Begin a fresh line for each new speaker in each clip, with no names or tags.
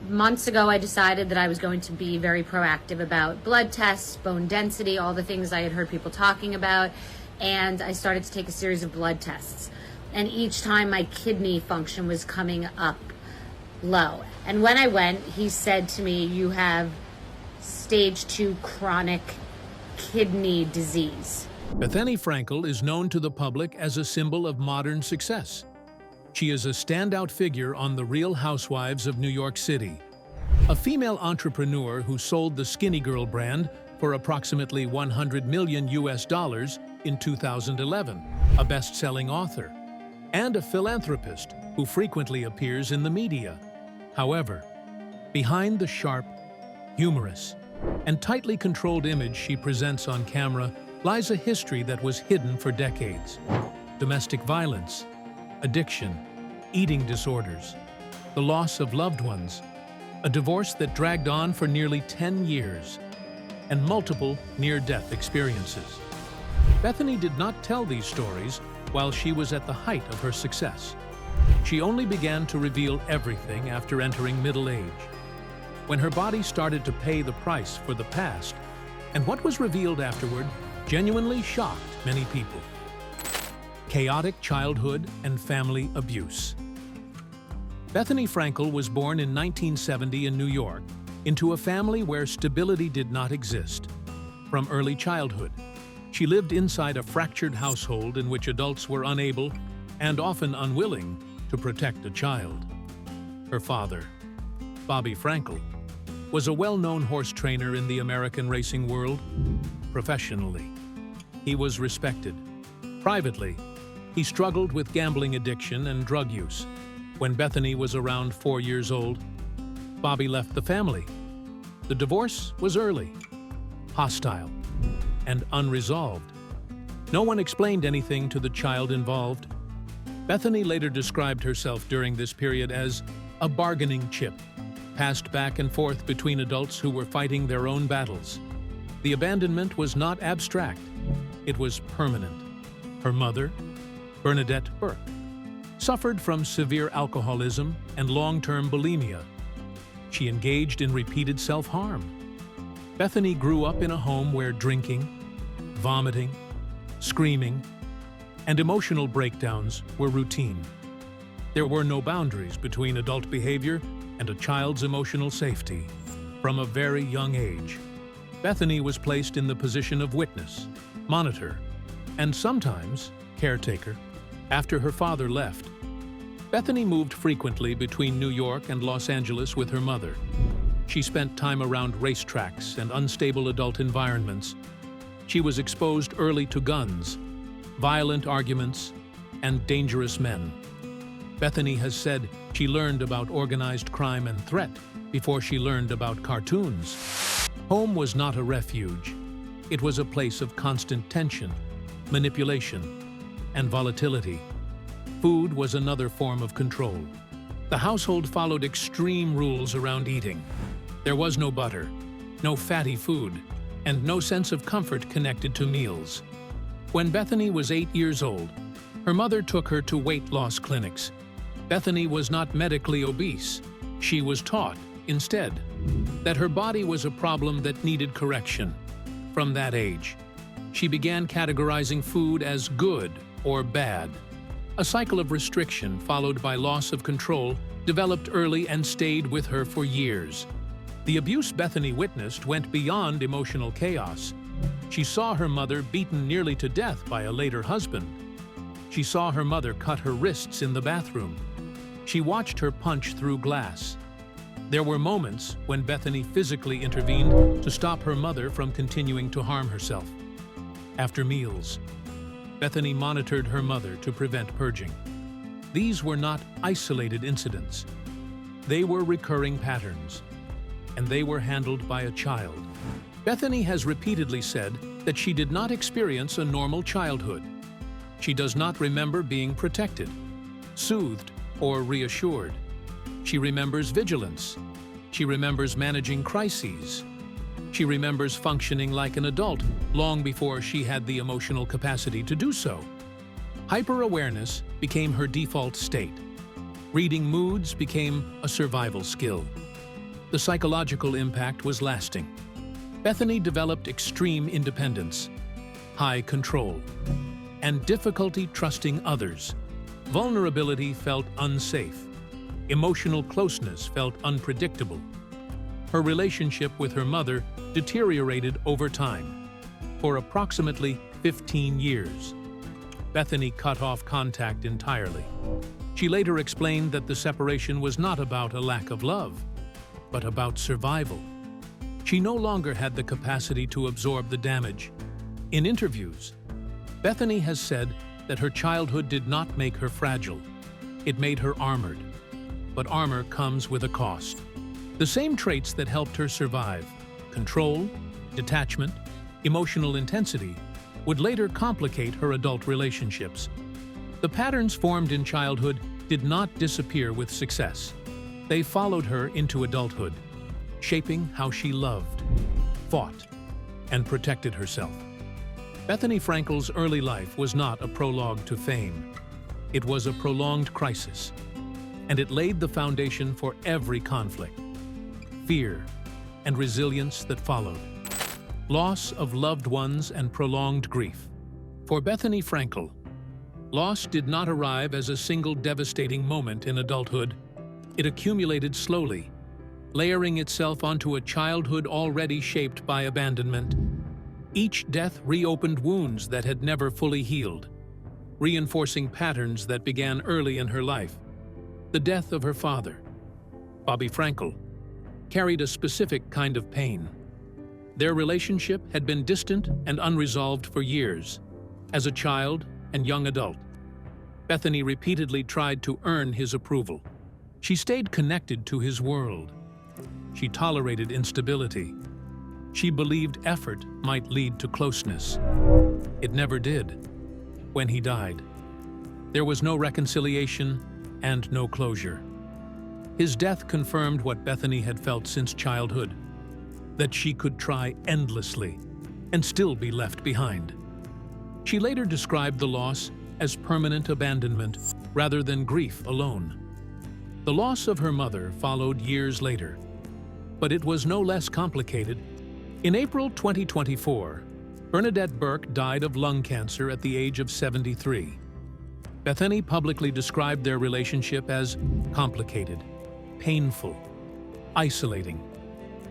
months ago, I decided that I was going to be very proactive about blood tests, bone density, all the things I had heard people talking about. And I started to take a series of blood tests. And each time my kidney function was coming up low. And when I went, he said to me, you have stage 2 chronic kidney disease.
Bethenny Frankel is known to the public as a symbol of modern success. She is a standout figure on The Real Housewives of New York City, a female entrepreneur who sold the Skinnygirl brand for approximately $100 million in 2011, a best-selling author, and a philanthropist who frequently appears in the media. However, behind the sharp, humorous, and tightly controlled image she presents on camera lies a history that was hidden for decades. Domestic violence, addiction, eating disorders, the loss of loved ones, a divorce that dragged on for nearly 10 years, and multiple near-death experiences. Bethenny did not tell these stories while she was at the height of her success. She only began to reveal everything after entering middle age, when her body started to pay the price for the past, and what was revealed afterward genuinely shocked many people. Chaotic childhood and family abuse. Bethenny Frankel was born in 1970 in New York into a family where stability did not exist. From early childhood, she lived inside a fractured household in which adults were unable and often unwilling to protect a child. Her father, Bobby Frankel, was a well-known horse trainer in the American racing world. Professionally, he was respected. Privately, he struggled with gambling addiction and drug use. When Bethenny was around 4 years old, Bobby left the family. The divorce was early, hostile, and unresolved. No one explained anything to the child involved. Bethenny later described herself during this period as a bargaining chip, passed back and forth between adults who were fighting their own battles. The abandonment was not abstract, it was permanent. Her mother, Bernadette Burke, suffered from severe alcoholism and long-term bulimia. She engaged in repeated self-harm. Bethenny grew up in a home where drinking, vomiting, screaming, and emotional breakdowns were routine. There were no boundaries between adult behavior and a child's emotional safety. From a very young age, Bethenny was placed in the position of witness, monitor, and sometimes caretaker. After her father left, Bethenny moved frequently between New York and Los Angeles with her mother. She spent time around racetracks and unstable adult environments. She was exposed early to guns, violent arguments, and dangerous men. Bethenny has said she learned about organized crime and threat before she learned about cartoons. Home was not a refuge. It was a place of constant tension, manipulation, and volatility. Food was another form of control. The household followed extreme rules around eating. There was no butter, no fatty food, and no sense of comfort connected to meals. When Bethenny was 8 years old, her mother took her to weight loss clinics. Bethenny was not medically obese. She was taught, instead, that her body was a problem that needed correction. From that age, she began categorizing food as good or bad. A cycle of restriction followed by loss of control developed early and stayed with her for years. The abuse Bethenny witnessed went beyond emotional chaos. She saw her mother beaten nearly to death by a later husband. She saw her mother cut her wrists in the bathroom. She watched her punch through glass. There were moments when Bethenny physically intervened to stop her mother from continuing to harm herself. After meals, Bethenny monitored her mother to prevent purging. These were not isolated incidents. They were recurring patterns, and they were handled by a child. Bethenny has repeatedly said that she did not experience a normal childhood. She does not remember being protected, soothed, or reassured. She remembers vigilance. She remembers managing crises. She remembers functioning like an adult long before she had the emotional capacity to do so. Hyper-awareness became her default state. Reading moods became a survival skill. The psychological impact was lasting. Bethenny developed extreme independence, high control, and difficulty trusting others. Vulnerability felt unsafe. Emotional closeness felt unpredictable. Her relationship with her mother deteriorated over time. For approximately 15 years, Bethenny cut off contact entirely. She later explained that the separation was not about a lack of love, but about survival. She no longer had the capacity to absorb the damage. In interviews, Bethenny has said that her childhood did not make her fragile. It made her armored. But armor comes with a cost. The same traits that helped her survive, control, detachment, emotional intensity, would later complicate her adult relationships. The patterns formed in childhood did not disappear with success. They followed her into adulthood, shaping how she loved, fought, and protected herself. Bethenny Frankel's early life was not a prologue to fame. It was a prolonged crisis, and it laid the foundation for every conflict, fear, and resilience that followed. Loss of loved ones and prolonged grief. For Bethenny Frankel, loss did not arrive as a single devastating moment in adulthood. It accumulated slowly, layering itself onto a childhood already shaped by abandonment. Each death reopened wounds that had never fully healed, reinforcing patterns that began early in her life. The death of her father, Bobby Frankel, carried a specific kind of pain. Their relationship had been distant and unresolved for years. As a child and young adult, Bethenny repeatedly tried to earn his approval. She stayed connected to his world. She tolerated instability. She believed effort might lead to closeness. It never did. When he died, there was no reconciliation and no closure. His death confirmed what Bethenny had felt since childhood, that she could try endlessly and still be left behind. She later described the loss as permanent abandonment rather than grief alone. The loss of her mother followed years later, but it was no less complicated. In April 2024, Bernadette Burke died of lung cancer at the age of 73. Bethenny publicly described their relationship as complicated, painful, isolating,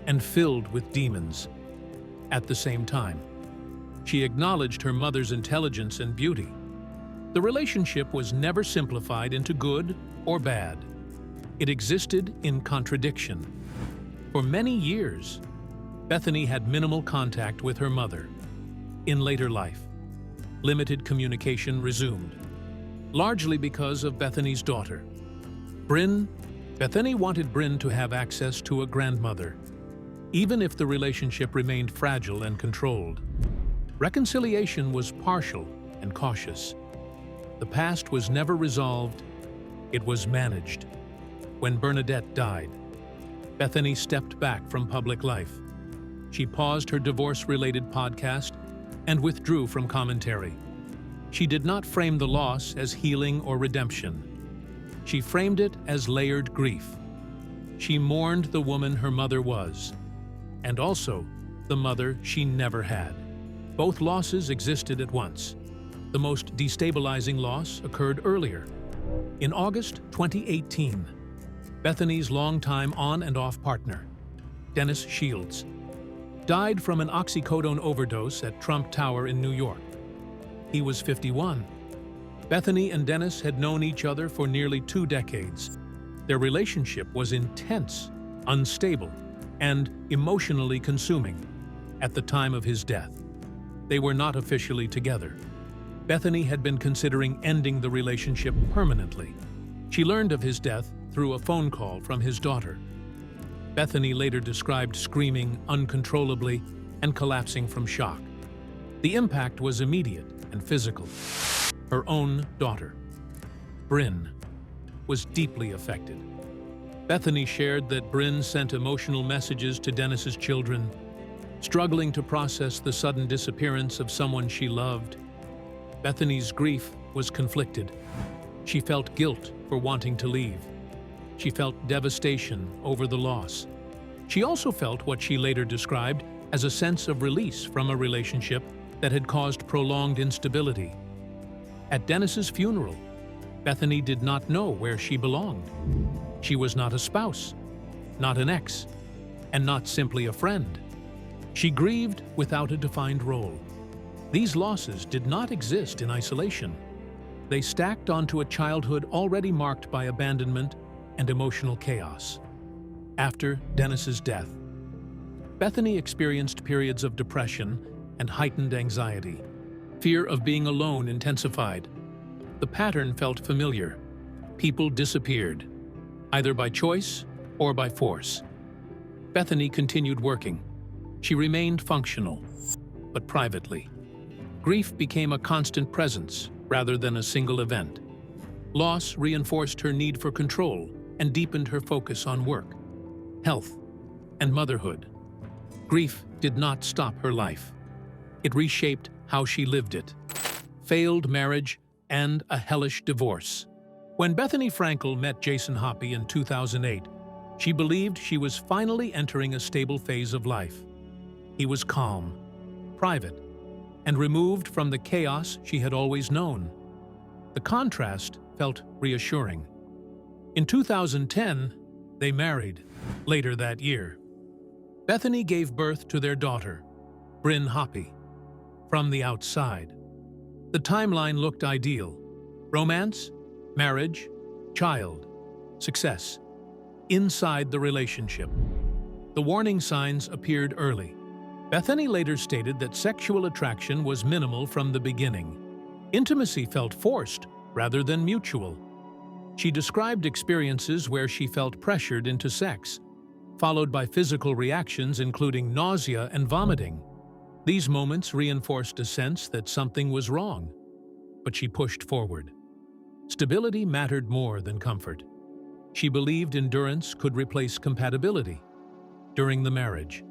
and filled with demons. At the same time, she acknowledged her mother's intelligence and beauty. The relationship was never simplified into good or bad. It existed in contradiction. For many years, Bethenny had minimal contact with her mother. In later life, limited communication resumed, largely because of Bethenny's daughter, Bryn. Bethenny wanted Bryn to have access to a grandmother, even if the relationship remained fragile and controlled. Reconciliation was partial and cautious. The past was never resolved, it was managed. When Bernadette died, Bethenny stepped back from public life. She paused her divorce-related podcast and withdrew from commentary. She did not frame the loss as healing or redemption. She framed it as layered grief. She mourned the woman her mother was, and also the mother she never had. Both losses existed at once. The most destabilizing loss occurred earlier. In August 2018, Bethenny's longtime on and off partner, Dennis Shields, died from an oxycodone overdose at Trump Tower in New York. He was 51. Bethenny and Dennis had known each other for nearly 2 decades. Their relationship was intense, unstable, and emotionally consuming. At the time of his death, they were not officially together. Bethenny had been considering ending the relationship permanently. She learned of his death through a phone call from his daughter. Bethenny later described screaming uncontrollably and collapsing from shock. The impact was immediate and physical. Her own daughter, Bryn, was deeply affected. Bethenny shared that Bryn sent emotional messages to Dennis's children, struggling to process the sudden disappearance of someone she loved. Bethenny's grief was conflicted. She felt guilt for wanting to leave. She felt devastation over the loss. She also felt what she later described as a sense of release from a relationship that had caused prolonged instability. At Dennis's funeral, Bethenny did not know where she belonged. She was not a spouse, not an ex, and not simply a friend. She grieved without a defined role. These losses did not exist in isolation. They stacked onto a childhood already marked by abandonment and emotional chaos. After Dennis's death, Bethenny experienced periods of depression and heightened anxiety. Fear of being alone intensified. The pattern felt familiar. People disappeared, either by choice or by force. Bethenny continued working. She remained functional, but privately. Grief became a constant presence rather than a single event. Loss reinforced her need for control and deepened her focus on work, health, and motherhood. Grief did not stop her life. It reshaped how she lived it. Failed marriage and a hellish divorce. When Bethenny Frankel met Jason Hoppy in 2008, she believed she was finally entering a stable phase of life. He was calm, private, and removed from the chaos she had always known. The contrast felt reassuring. In 2010, they married. Later that year, Bethenny gave birth to their daughter, Bryn Hoppy. From the outside, the timeline looked ideal. Romance, marriage, child, success. Inside the relationship, the warning signs appeared early. Bethenny later stated that sexual attraction was minimal from the beginning. Intimacy felt forced rather than mutual. She described experiences where she felt pressured into sex, followed by physical reactions including nausea and vomiting. These moments reinforced a sense that something was wrong, but she pushed forward. Stability mattered more than comfort. She believed endurance could replace compatibility. During the marriage,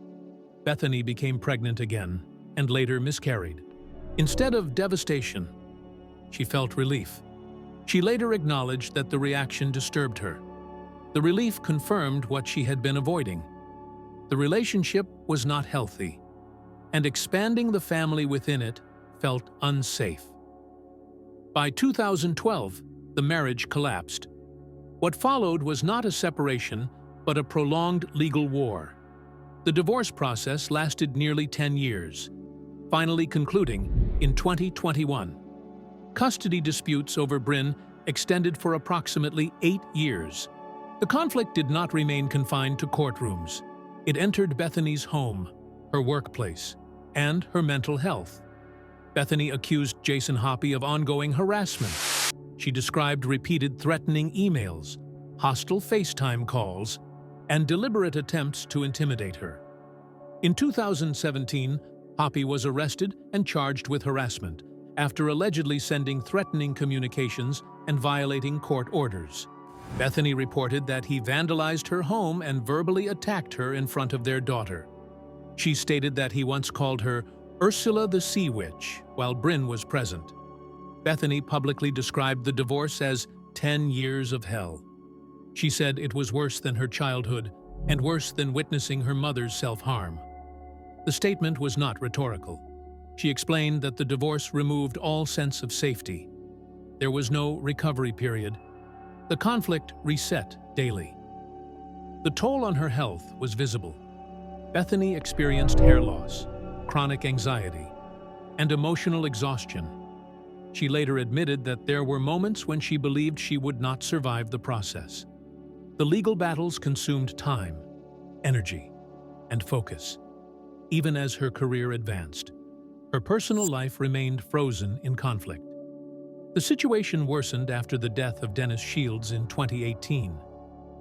Bethenny became pregnant again and later miscarried. Instead of devastation, she felt relief. She later acknowledged that the reaction disturbed her. The relief confirmed what she had been avoiding. The relationship was not healthy, and expanding the family within it felt unsafe. By 2012, the marriage collapsed. What followed was not a separation, but a prolonged legal war. The divorce process lasted nearly 10 years, finally concluding in 2021. Custody disputes over Bryn extended for approximately 8 years. The conflict did not remain confined to courtrooms. It entered Bethenny's home, her workplace, and her mental health. Bethenny accused Jason Hoppy of ongoing harassment. She described repeated threatening emails, hostile FaceTime calls, and deliberate attempts to intimidate her. In 2017, Hoppy was arrested and charged with harassment after allegedly sending threatening communications and violating court orders. Bethenny reported that he vandalized her home and verbally attacked her in front of their daughter. She stated that he once called her Ursula the Sea Witch while Bryn was present. Bethenny publicly described the divorce as 10 years of hell. She said it was worse than her childhood and worse than witnessing her mother's self-harm. The statement was not rhetorical. She explained that the divorce removed all sense of safety. There was no recovery period. The conflict reset daily. The toll on her health was visible. Bethenny experienced hair loss, chronic anxiety, and emotional exhaustion. She later admitted that there were moments when she believed she would not survive the process. The legal battles consumed time, energy, and focus. Even as her career advanced, her personal life remained frozen in conflict. The situation worsened after the death of Dennis Shields in 2018,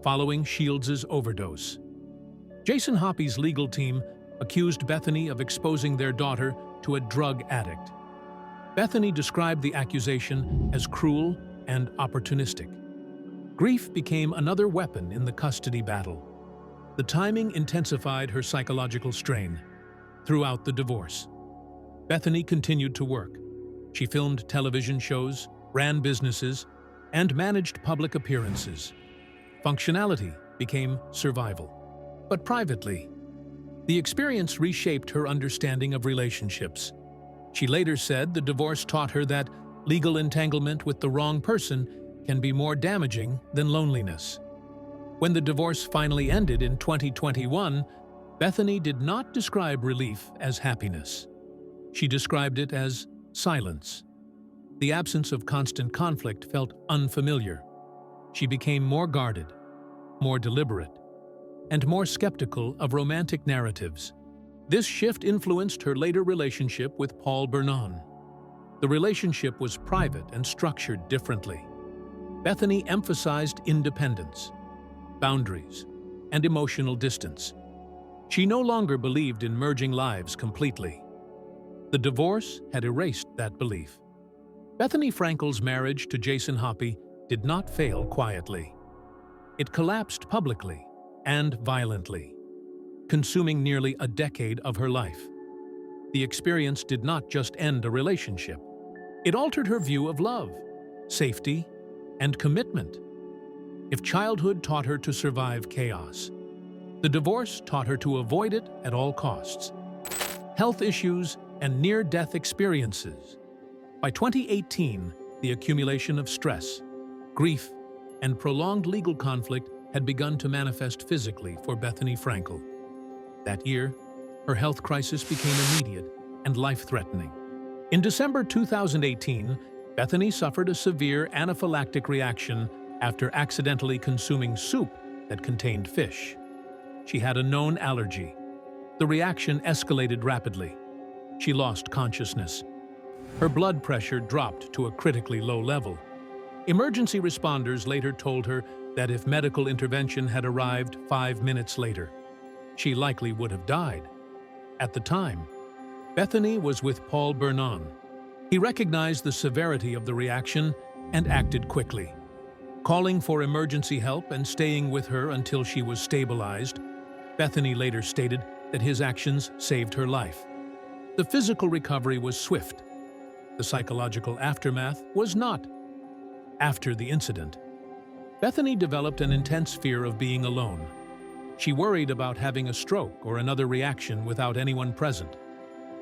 following Shields' overdose. Jason Hoppy's legal team accused Bethenny of exposing their daughter to a drug addict. Bethenny described the accusation as cruel and opportunistic. Grief became another weapon in the custody battle. The timing intensified her psychological strain. Throughout the divorce, Bethenny continued to work. She filmed television shows, ran businesses, and managed public appearances. Functionality became survival. but privately. The experience reshaped her understanding of relationships. She later said the divorce taught her that legal entanglement with the wrong person can be more damaging than loneliness. When the divorce finally ended in 2021, Bethenny did not describe relief as happiness. She described it as silence. The absence of constant conflict felt unfamiliar. She became more guarded, more deliberate, and more skeptical of romantic narratives. This shift influenced her later relationship with Paul Bernon. The relationship was private and structured differently. Bethenny emphasized independence, boundaries, and emotional distance. She no longer believed in merging lives completely. The divorce had erased that belief. Bethenny Frankel's marriage to Jason Hoppy did not fail quietly. It collapsed publicly and violently, consuming nearly a decade of her life. The experience did not just end a relationship. It altered her view of love, safety, and commitment. If childhood taught her to survive chaos, the divorce taught her to avoid it at all costs. Health issues and near-death experiences. By 2018, the accumulation of stress, grief, and prolonged legal conflict had begun to manifest physically for Bethenny Frankel. That year, her health crisis became immediate and life-threatening. In December 2018, Bethenny suffered a severe anaphylactic reaction after accidentally consuming soup that contained fish. She had a known allergy. The reaction escalated rapidly. She lost consciousness. Her blood pressure dropped to a critically low level. Emergency responders later told her that if medical intervention had arrived 5 minutes later, she likely would have died. At the time, Bethenny was with Paul Bernon. He recognized the severity of the reaction and acted quickly. Calling for emergency help and staying with her until she was stabilized, Bethenny later stated that his actions saved her life. The physical recovery was swift. The psychological aftermath was not. After the incident, Bethenny developed an intense fear of being alone. She worried about having a stroke or another reaction without anyone present.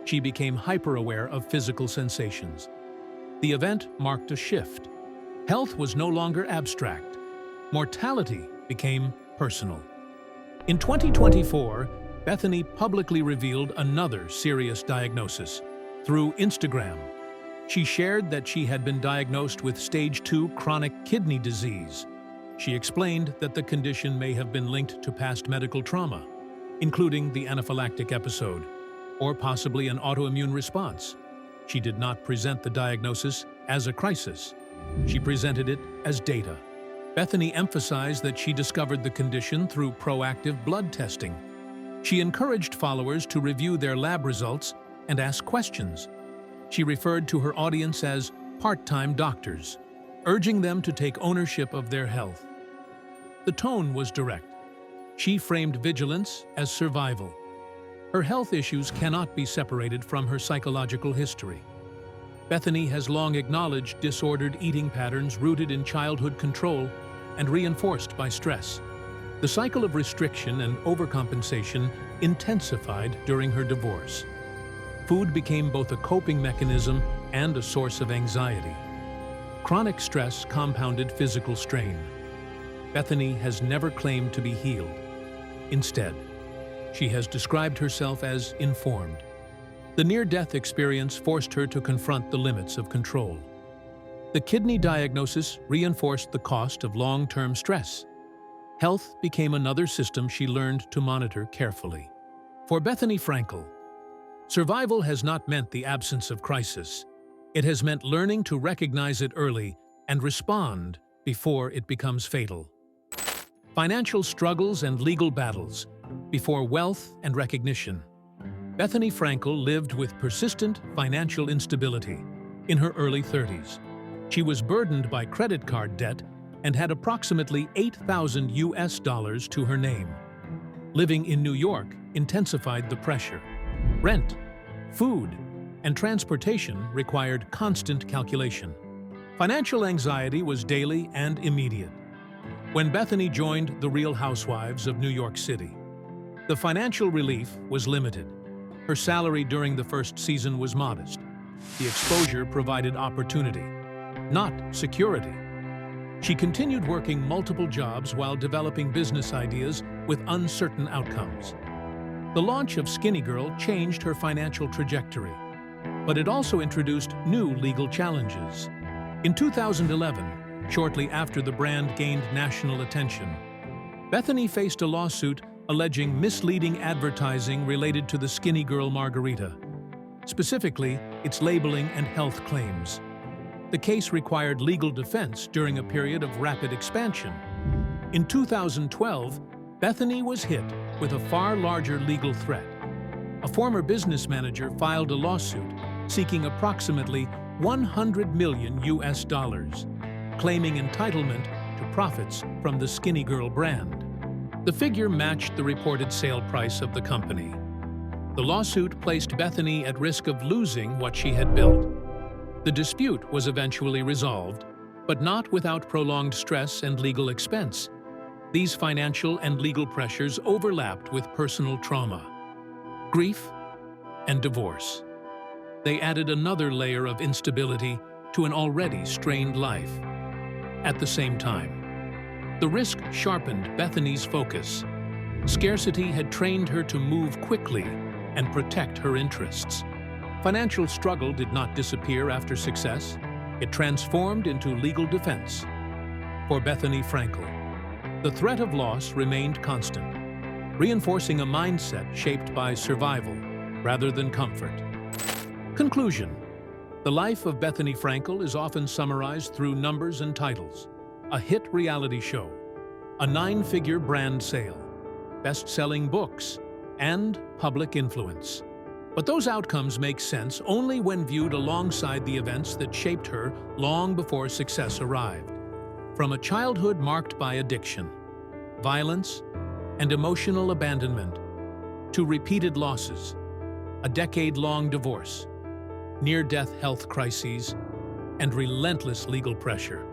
She became hyper-aware of physical sensations. The event marked a shift. Health was no longer abstract. Mortality became personal. In 2024, Bethenny publicly revealed another serious diagnosis. Through Instagram, she shared that she had been diagnosed with stage 2 chronic kidney disease. She explained that the condition may have been linked to past medical trauma, including the anaphylactic episode, or possibly an autoimmune response. She did not present the diagnosis as a crisis. She presented it as data. Bethenny emphasized that she discovered the condition through proactive blood testing. She encouraged followers to review their lab results and ask questions. She referred to her audience as part-time doctors, urging them to take ownership of their health. The tone was direct. She framed vigilance as survival. Her health issues cannot be separated from her psychological history. Bethenny has long acknowledged disordered eating patterns rooted in childhood control and reinforced by stress. The cycle of restriction and overcompensation intensified during her divorce. Food became both a coping mechanism and a source of anxiety. Chronic stress compounded physical strain. Bethenny has never claimed to be healed. Instead, she has described herself as informed. The near-death experience forced her to confront the limits of control. The kidney diagnosis reinforced the cost of long-term stress. Health became another system she learned to monitor carefully. For Bethenny Frankel, survival has not meant the absence of crisis. It has meant learning to recognize it early and respond before it becomes fatal. Financial struggles and legal battles before wealth and recognition. Bethenny Frankel lived with persistent financial instability. In her early 30s, she was burdened by credit card debt and had approximately $8,000 to her name. Living in New York intensified the pressure. Rent, food, and transportation required constant calculation. Financial anxiety was daily and immediate. When Bethenny joined the Real Housewives of New York City, The financial relief was limited. Her salary during the first season was modest. The exposure provided opportunity, not security. She continued working multiple jobs while developing business ideas with uncertain outcomes. The launch of Skinnygirl changed her financial trajectory, but it also introduced new legal challenges. In 2011, shortly after the brand gained national attention, Bethenny faced a lawsuit alleging misleading advertising related to the Skinnygirl margarita, specifically its labeling and health claims. The case required legal defense during a period of rapid expansion. In 2012, Bethenny was hit with a far larger legal threat. A former business manager filed a lawsuit seeking approximately $100 million, claiming entitlement to profits from the Skinnygirl brand. The figure matched the reported sale price of the company. The lawsuit placed Bethenny at risk of losing what she had built. The dispute was eventually resolved, but not without prolonged stress and legal expense. These financial and legal pressures overlapped with personal trauma, grief, and divorce. They added another layer of instability to an already strained life. At the same time, the risk sharpened Bethenny's focus. Scarcity had trained her to move quickly and protect her interests. Financial struggle did not disappear after success. It transformed into legal defense. For Bethenny Frankel, the threat of loss remained constant, reinforcing a mindset shaped by survival rather than comfort. Conclusion: the life of Bethenny Frankel is often summarized through numbers and titles. A hit reality show, a 9-figure brand sale, best-selling books, and public influence. But those outcomes make sense only when viewed alongside the events that shaped her long before success arrived. From a childhood marked by addiction, violence, and emotional abandonment, to repeated losses, a decade-long divorce, near-death health crises, and relentless legal pressure,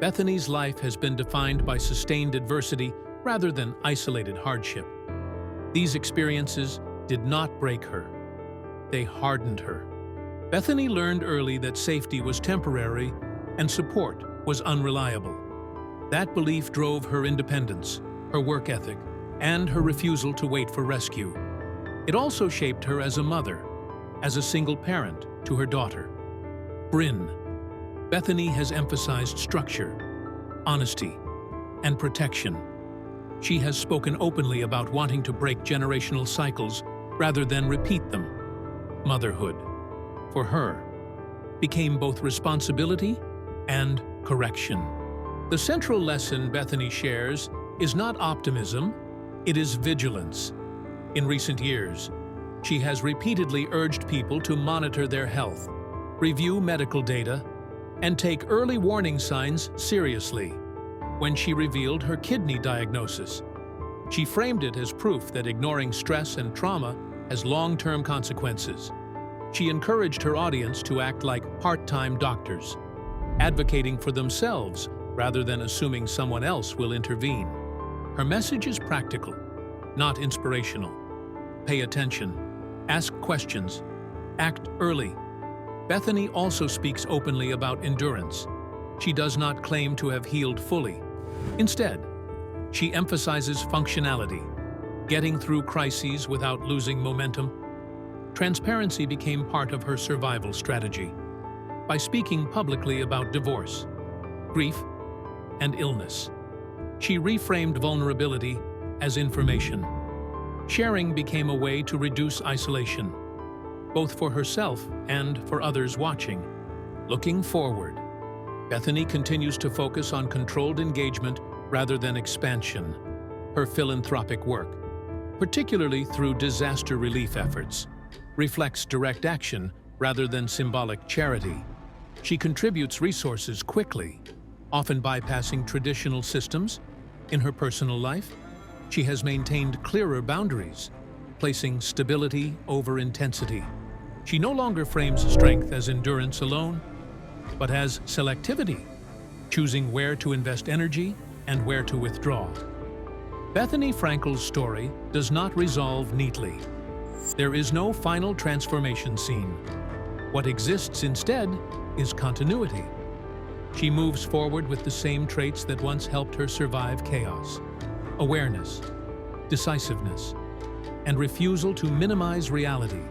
Bethenny's life has been defined by sustained adversity rather than isolated hardship. These experiences did not break her. They hardened her. Bethenny learned early that safety was temporary and support was unreliable. That belief drove her independence, her work ethic, and her refusal to wait for rescue. It also shaped her as a mother, as a single parent to her daughter, Bryn. Bethenny has emphasized structure, honesty, and protection. She has spoken openly about wanting to break generational cycles rather than repeat them. Motherhood, for her, became both responsibility and correction. The central lesson Bethenny shares is not optimism, it is vigilance. In recent years, she has repeatedly urged people to monitor their health, review medical data, and take early warning signs seriously. When she revealed her kidney diagnosis, she framed it as proof that ignoring stress and trauma has long-term consequences. She encouraged her audience to act like part-time doctors, advocating for themselves rather than assuming someone else will intervene. Her message is practical, not inspirational. Pay attention, ask questions, act early. Bethenny also speaks openly about endurance. She does not claim to have healed fully. Instead, she emphasizes functionality, getting through crises without losing momentum. Transparency became part of her survival strategy. By speaking publicly about divorce, grief, and illness, she reframed vulnerability as information. Sharing became a way to reduce isolation, both for herself and for others watching. Looking forward, Bethenny continues to focus on controlled engagement rather than expansion. Her philanthropic work, particularly through disaster relief efforts, reflects direct action rather than symbolic charity. She contributes resources quickly, often bypassing traditional systems. In her personal life, she has maintained clearer boundaries, placing stability over intensity. She no longer frames strength as endurance alone, but as selectivity, choosing where to invest energy and where to withdraw. Bethenny Frankel's story does not resolve neatly. There is no final transformation scene. What exists instead is continuity. She moves forward with the same traits that once helped her survive chaos: awareness, decisiveness, and refusal to minimize reality.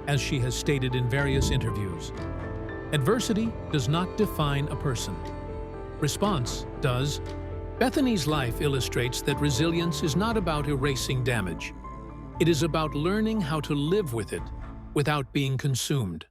As she has stated in various interviews, adversity does not define a person. Response does. Bethenny's life illustrates that resilience is not about erasing damage. It is about learning how to live with it without being consumed.